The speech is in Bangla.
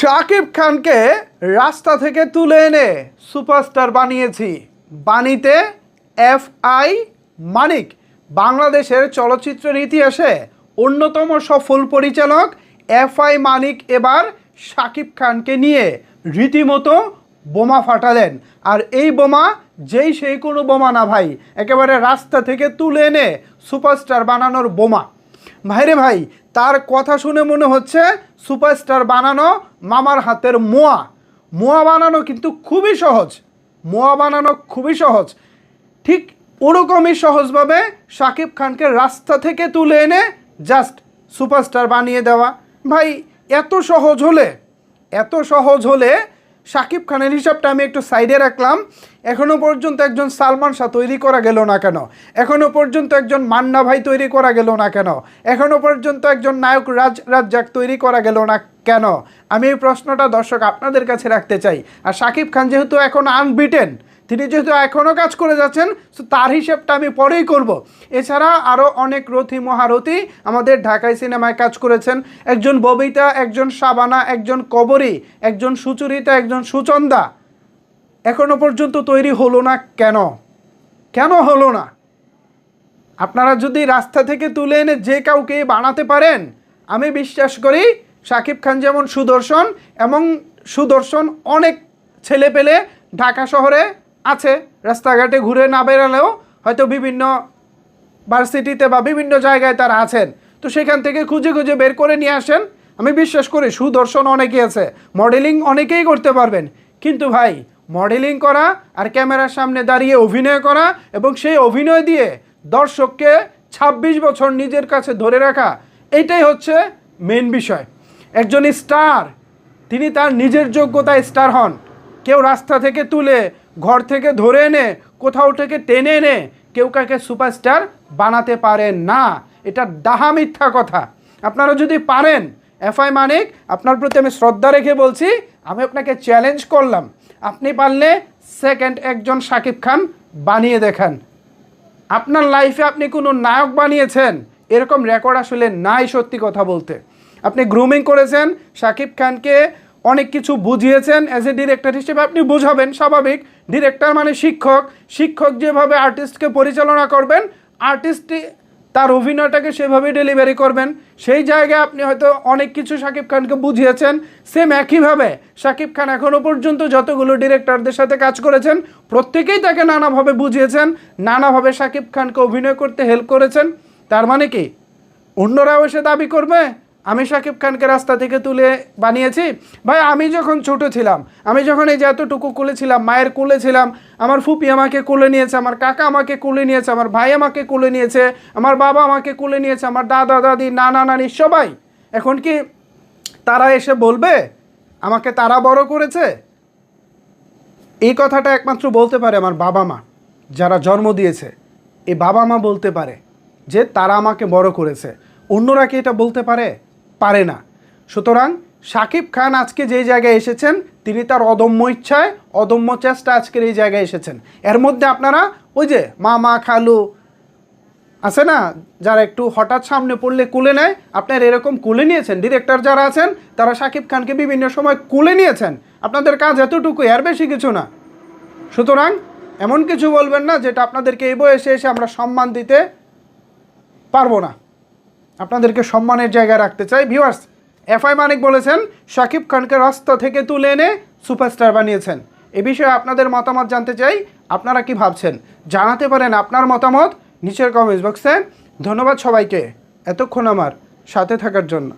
শাকিব খানকে রাস্তা থেকে তুলে এনে সুপারস্টার বানিয়েছি। বাণীতে এফআই মানিক বাংলাদেশের চলচ্চিত্রের ইতিহাসে অন্যতম সফল পরিচালক এফআই মানিক এবার শাকিব খানকে নিয়ে রীতিমতো বোমা ফাটালেন। আর এই বোমা যেই সেই কোনো বোমা না ভাই, একেবারে রাস্তা থেকে তুলে এনে সুপারস্টার বানানোর বোমা। ভাইরে ভাই, তার কথা শুনে মনে হচ্ছে সুপারস্টার বানানো মামার হাতের মোয়া। মোয়া বানানো কিন্তু খুবই সহজ, মোয়া বানানো খুবই সহজ। ঠিক ওরকমই সহজভাবে শাকিব খানকে রাস্তা থেকে তুলে এনে জাস্ট সুপারস্টার বানিয়ে দেওয়া। ভাই এত সহজ হলে শাকিব খানের হিসাবটা আমি একটু সাইডে রাখলাম। এখনও পর্যন্ত একজন সালমান শাহ তৈরি করা গেল না কেন? এখনও পর্যন্ত একজন মান্না ভাই তৈরি করা গেল না কেন? এখনও পর্যন্ত একজন নায়ক রাজ্জাক তৈরি করা গেল না কেন? আমি এই প্রশ্নটা দর্শক আপনাদের কাছে রাখতে চাই। আর শাকিব খান যেহেতু এখন আনবিটেন, তিনি যেহেতু এখনও কাজ করে যাচ্ছেন, তো তার হিসেবটা আমি পরেই করব। এছাড়া আরও অনেক রথী মহারথী আমাদের ঢাকায় সিনেমায় কাজ করেছেন। একজন ববিতা, একজন শাবানা, একজন কবরী, একজন সুচরিতা, একজন সুচন্দা এখনও পর্যন্ত তৈরি হলো না কেন হলো না? আপনারা যদি রাস্তা থেকে তুলে এনে যে কাউকে বানাতে পারেন, আমি বিশ্বাস করি শাকিব খান যেমন সুদর্শন, এবং সুদর্শন অনেক ছেলে পেলে ঢাকা শহরে আছে, রাস্তাঘাটে ঘুরে না বেরালেও হয়তো বিভিন্ন ভার্সিটিতে বা বিভিন্ন জায়গায় তারা আছেন। তো সেখান থেকে খুঁজে খুঁজে বের করে নিয়ে আসেন। আমি বিশ্বাস করি সুদর্শন অনেকেই আছে, মডেলিং অনেকেই করতে পারবেন। কিন্তু ভাই, মডেলিং করা আর ক্যামেরার সামনে দাঁড়িয়ে অভিনয় করা এবং সেই অভিনয় দিয়ে দর্শককে ২৬ বছর নিজের কাছে ধরে রাখা, এইটাই হচ্ছে মেন বিষয়। একজন স্টার, তিনি তার নিজের যোগ্যতায় স্টার হন। কেউ রাস্তা থেকে তুলে, ঘর থেকে ধরে এনে, কোথাও থেকে টেনে এনে কেউ কাকে সুপারস্টার বানাতে পারেন না। এটা ডাহা মিথ্যা কথা। আপনারা যদি পারেন, এফআই মানিক, আপনার প্রতি আমি শ্রদ্ধা রেখে বলছি, আমি আপনাকে চ্যালেঞ্জ করলাম, আপনি পারলে সেকেন্ড একজন শাকিব খান বানিয়ে দেখান। আপনার লাইফে আপনি কোনো নায়ক বানিয়েছেন এরকম রেকর্ড আসলে নাই। সত্যি কথা বলতে, আপনি গ্রুমিং করেছেন শাকিব খানকে, অনেক কিছু বুঝিয়েছেন। অ্যাজ এ ডিরেক্টর হিসেবে আপনি বোঝাবেন, স্বাভাবিক। ডিরেক্টর মানে শিক্ষক যেভাবে আর্টিস্টকে পরিচালনা করবেন, আর্টিস্টই তার অভিনয়টাকে সেভাবেই ডেলিভারি করবেন। সেই জায়গায় আপনি হয়তো অনেক কিছু শাকিব খানকে বুঝিয়েছেন। সেম একইভাবে শাকিব খান এখনও পর্যন্ত যতগুলো ডিরেক্টরদের সাথে কাজ করেছেন, প্রত্যেকেই তাকে নানাভাবে বুঝিয়েছেন, নানাভাবে শাকিব খানকে অভিনয় করতে হেল্প করেছেন। তার মানে কি অন্যরাও এসে দাবি করবে আমি শাকিব খানকে রাস্তা থেকে তুলে বানিয়েছি? ভাই, আমি যখন ছোট ছিলাম, আমি যখন এই যে এতটুকু কোলে ছিলাম, মায়ের কোলে ছিলাম, আমার ফুপি আমাকে কোলে নিয়েছে, আমার কাকা আমাকে কোলে নিয়েছে, আমার ভাই আমাকে কোলে নিয়েছে, আমার বাবা আমাকে কোলে নিয়েছে, আমার দাদা দাদি, নানা নানি সবাই। এখন কি তারা এসে বলবে আমাকে তারা বড় করেছে? এই কথাটা একমাত্র বলতে পারে আমার বাবা মা, যারা জন্ম দিয়েছে। এই বাবা মা বলতে পারে যে তারা আমাকে বড় করেছে। অন্যরা কি এটা বলতে পারে না। সুতরাং শাকিব খান আজকে যেই জায়গায় এসেছেন, তিনি তার অদম্য ইচ্ছায়, অদম্য চেষ্টা আজকের এই জায়গায় এসেছেন। এর মধ্যে আপনারা ওই যে মামা খালু আছে না, যারা একটু হঠাৎ সামনে পড়লে কুলে নেয়, আপনার এরকম কুলে নিয়েছেন। ডিরেক্টর যারা আছেন তারা শাকিব খানকে বিভিন্ন সময় কুলে নিয়েছেন। আপনাদের কাজ এতটুকু, এর বেশি কিছু না। সুতরাং এমন কিছু বলবেন না যেটা আপনাদেরকে এই বয়সে এসে আমরা সম্মান দিতে পারবো না। আপনাদেরকে সম্মানের জায়গায় রাখতে চাই। ভিউয়ার্স, এফআই মানিক বলেছেন শাকিব খানকে রাস্তা থেকে তুলে এনে সুপারস্টার বানিয়েছেন। এ বিষয়ে আপনাদের মতামত জানতে চাই। আপনারা কি ভাবছেন জানাতে পারেন আপনার মতামত নিচের কমেন্টস বক্সে। ধন্যবাদ সবাইকে এতক্ষণ আমার সাথে থাকার জন্য।